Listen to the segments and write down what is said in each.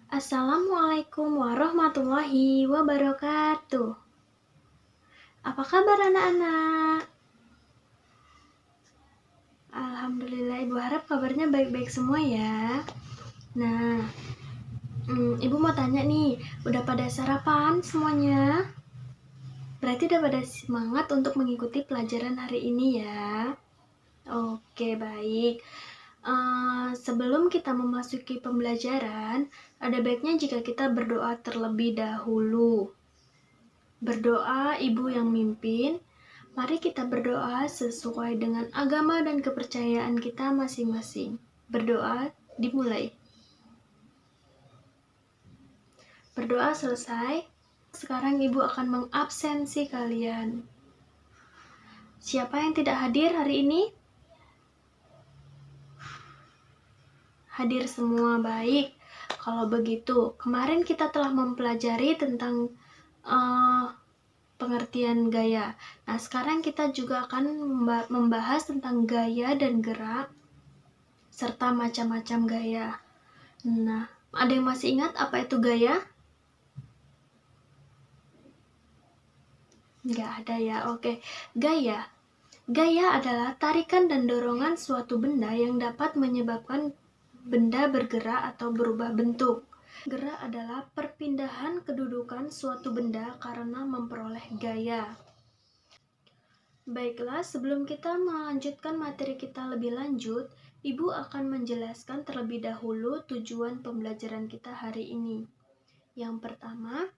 Assalamualaikum warahmatullahi wabarakatuh. Apa kabar anak-anak? Alhamdulillah, Ibu harap kabarnya baik-baik semua ya. Nah, Ibu mau tanya nih, udah pada sarapan semuanya? Berarti udah pada semangat untuk mengikuti pelajaran hari ini ya. Oke, baik. Sebelum kita memasuki pembelajaran, ada baiknya jika kita berdoa terlebih dahulu. Berdoa ibu yang mimpin. Mari kita berdoa sesuai dengan agama dan kepercayaan kita masing-masing. Berdoa dimulai. Berdoa selesai. Sekarang ibu akan mengabsensi kalian. Siapa yang tidak hadir hari ini? Hadir semua, baik. Kalau begitu, kemarin kita telah mempelajari tentang pengertian gaya. Nah, sekarang kita juga akan membahas tentang gaya dan gerak serta macam-macam gaya. Nah, ada yang masih ingat apa itu gaya? Nggak ada ya, oke. Gaya adalah tarikan dan dorongan suatu benda yang dapat menyebabkan benda bergerak atau berubah bentuk. Gerak adalah perpindahan kedudukan suatu benda karena memperoleh gaya. Baiklah, sebelum kita melanjutkan materi kita lebih lanjut, Ibu akan menjelaskan terlebih dahulu tujuan pembelajaran kita hari ini. Yang pertama,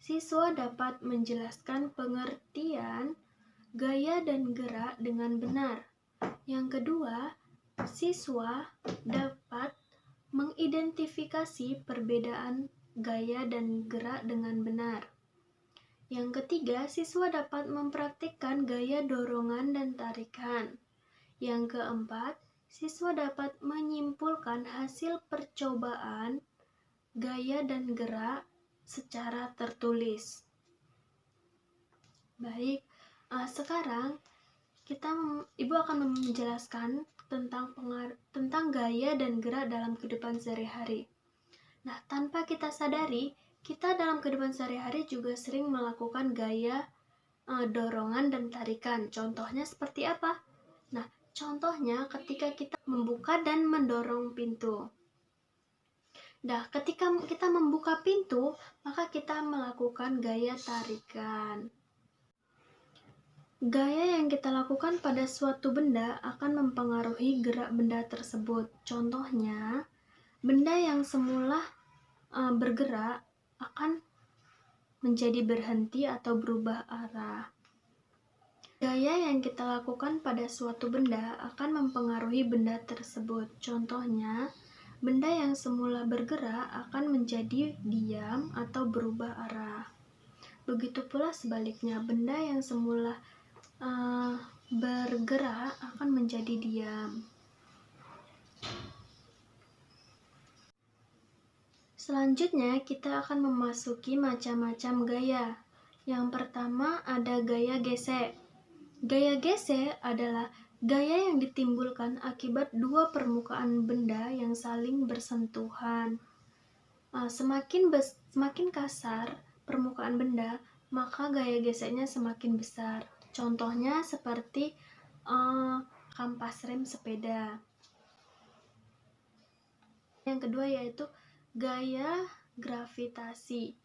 siswa dapat menjelaskan pengertian gaya dan gerak dengan benar. Yang kedua, siswa dapat mengidentifikasi perbedaan gaya dan gerak dengan benar. Yang ketiga, siswa dapat mempraktikkan gaya dorongan dan tarikan. Yang keempat, siswa dapat menyimpulkan hasil percobaan gaya dan gerak secara tertulis. Baik, sekarang Ibu akan menjelaskan tentang gaya dan gerak dalam kehidupan sehari-hari. Nah, tanpa kita sadari, kita dalam kehidupan sehari-hari juga sering melakukan gaya dorongan dan tarikan. Contohnya seperti apa? Nah, contohnya ketika kita membuka dan mendorong pintu. Nah, ketika kita membuka pintu, maka kita melakukan gaya tarikan. Gaya yang kita lakukan pada suatu benda akan mempengaruhi gerak benda tersebut. Contohnya, benda yang semula bergerak akan menjadi berhenti atau berubah arah. Gaya yang kita lakukan pada suatu benda akan mempengaruhi benda tersebut. Contohnya, benda yang semula bergerak akan menjadi diam atau berubah arah. Begitu pula sebaliknya, benda yang semula bergerak akan menjadi diam. Selanjutnya, kita akan memasuki macam-macam gaya. Yang pertama ada gaya gesek. Gaya gesek adalah gaya yang ditimbulkan akibat dua permukaan benda yang saling bersentuhan. Semakin kasar permukaan benda, maka gaya geseknya semakin besar. Contohnya seperti kampas rem sepeda. Yang kedua yaitu gaya gravitasi.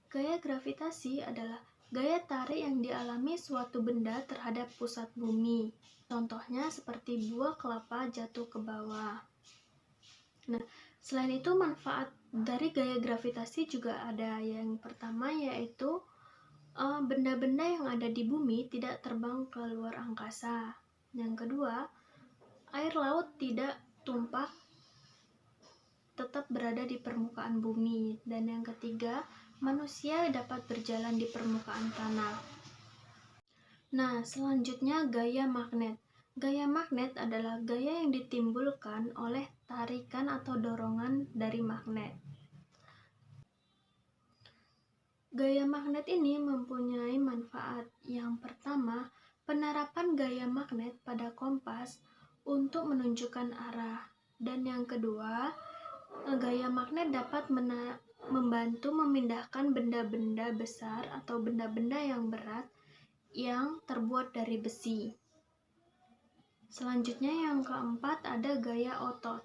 Gaya gravitasi adalah gaya tarik yang dialami suatu benda terhadap pusat bumi. Contohnya seperti buah kelapa jatuh ke bawah. Nah, selain itu manfaat dari gaya gravitasi juga ada. Yang pertama yaitu benda-benda yang ada di bumi tidak terbang ke luar angkasa. Yang kedua, air laut tidak tumpah, tetap berada di permukaan bumi. Dan yang ketiga, manusia dapat berjalan di permukaan tanah. Nah, selanjutnya gaya magnet. Gaya magnet adalah gaya yang ditimbulkan oleh tarikan atau dorongan dari magnet. Gaya magnet ini mempunyai manfaat. Yang pertama, penerapan gaya magnet pada kompas untuk menunjukkan arah. Dan yang kedua, Gaya magnet dapat membantu memindahkan benda-benda besar atau benda-benda yang berat yang terbuat dari besi. Selanjutnya yang keempat ada gaya otot.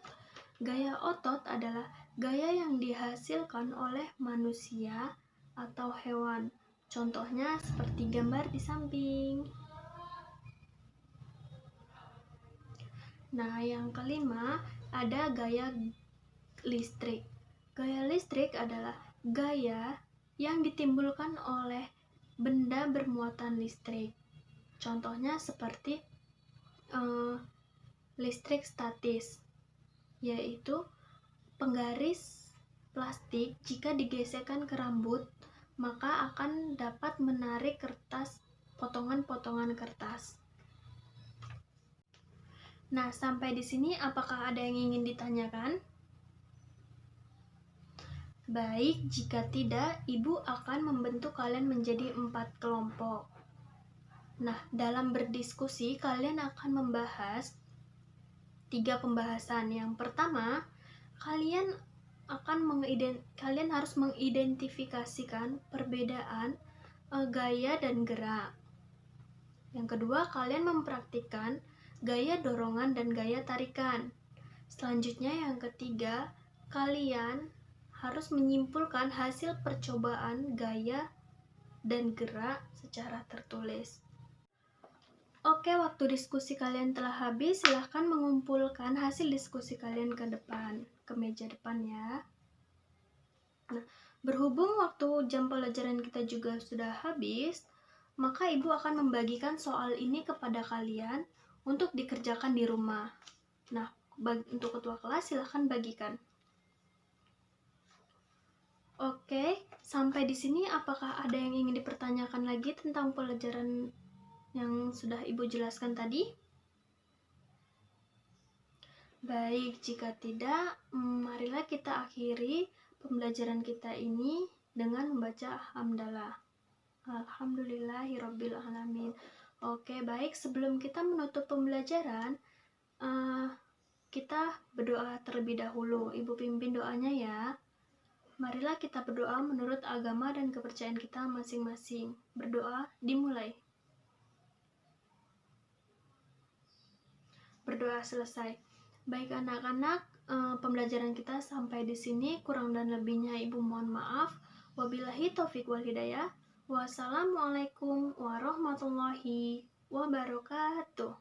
Gaya otot adalah gaya yang dihasilkan oleh manusia atau hewan. Contohnya seperti gambar di samping. Nah, yang kelima ada gaya listrik. Gaya listrik adalah gaya yang ditimbulkan oleh benda bermuatan listrik. Contohnya seperti listrik statis, yaitu penggaris plastik jika digesekkan ke rambut, maka akan dapat menarik potongan-potongan kertas. Nah, sampai di sini apakah ada yang ingin ditanyakan? Baik, jika tidak, Ibu akan membentuk kalian menjadi 4 kelompok. Nah, dalam berdiskusi, kalian akan membahas 3 pembahasan. Yang pertama, kalian harus mengidentifikasikan perbedaan gaya dan gerak. Yang kedua, kalian mempraktikkan gaya dorongan dan gaya tarikan. Selanjutnya yang ketiga, kalian harus menyimpulkan hasil percobaan gaya dan gerak secara tertulis. Oke, waktu diskusi kalian telah habis. Silahkan mengumpulkan hasil diskusi kalian ke depan, ke meja depan ya. Nah, berhubung waktu jam pelajaran kita juga sudah habis, maka Ibu akan membagikan soal ini kepada kalian untuk dikerjakan di rumah. Nah, untuk ketua kelas silahkan bagikan. Oke, sampai di sini apakah ada yang ingin dipertanyakan lagi tentang pelajaran yang sudah Ibu jelaskan tadi? Baik, jika tidak, marilah kita akhiri pembelajaran kita ini dengan membaca hamdalah. Alhamdulillahirabbil alamin. Oke, baik, sebelum kita menutup pembelajaran, kita berdoa terlebih dahulu. Ibu pimpin doanya ya. Marilah kita berdoa menurut agama dan kepercayaan kita masing-masing. Berdoa dimulai. Berdoa selesai. Baik anak-anak, pembelajaran kita sampai di sini. Kurang dan lebihnya Ibu mohon maaf. Wabillahi taufik wal hidayah. Wassalamualaikum warahmatullahi wabarakatuh.